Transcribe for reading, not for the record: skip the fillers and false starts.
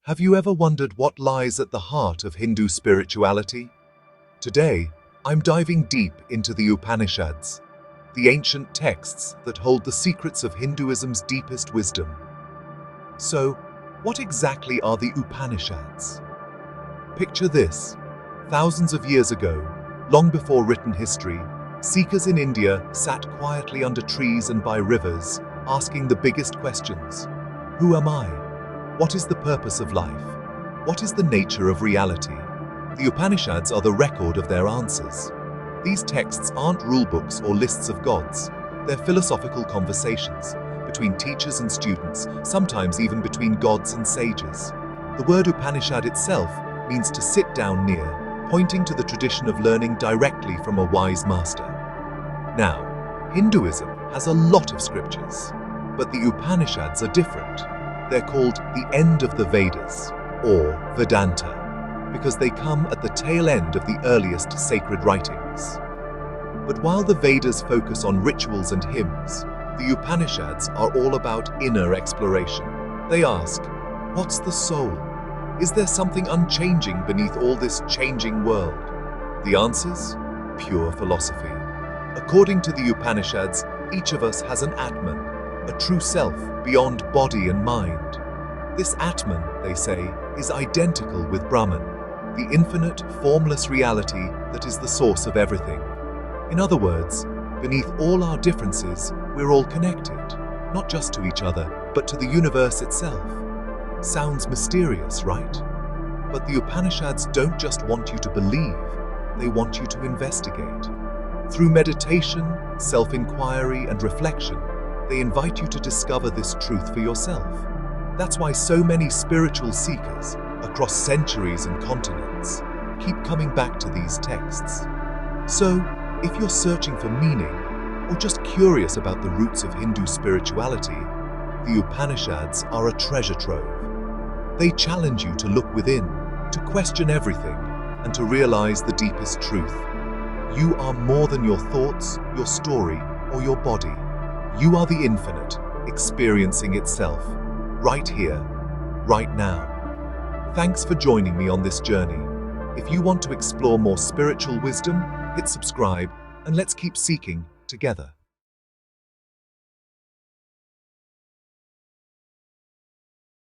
Have you ever wondered what lies at the heart of Hindu spirituality? Today, I'm diving deep into the Upanishads, the ancient texts that hold the secrets of Hinduism's deepest wisdom. So, what exactly are the Upanishads? Picture this. Thousands of years ago, long before written history, seekers in India sat quietly under trees and by rivers, asking the biggest questions. Who am I? What is the purpose of life? What is the nature of reality? The Upanishads are the record of their answers. These texts aren't rulebooks or lists of gods. They're philosophical conversations between teachers and students, sometimes even between gods and sages. The word Upanishad itself means to sit down near, pointing to the tradition of learning directly from a wise master. Now, Hinduism has a lot of scriptures, but the Upanishads are different. They're called the end of the Vedas, or Vedanta, because they come at the tail end of the earliest sacred writings. But while the Vedas focus on rituals and hymns, the Upanishads are all about inner exploration. They ask, what's the soul? Is there something unchanging beneath all this changing world? The answers? Pure philosophy. According to the Upanishads, each of us has an Atman, a true self beyond body and mind. This Atman, they say, is identical with Brahman, the infinite, formless reality that is the source of everything. In other words, beneath all our differences, we're all connected, not just to each other, but to the universe itself. Sounds mysterious, right? But the Upanishads don't just want you to believe, they want you to investigate. Through meditation, self-inquiry, and reflection, they invite you to discover this truth for yourself. That's why so many spiritual seekers, across centuries and continents, keep coming back to these texts. So, if you're searching for meaning, or just curious about the roots of Hindu spirituality, the Upanishads are a treasure trove. They challenge you to look within, to question everything, and to realize the deepest truth. You are more than your thoughts, your story, or your body. You are the infinite, experiencing itself, right here, right now. Thanks for joining me on this journey. If you want to explore more spiritual wisdom, hit subscribe, and let's keep seeking together.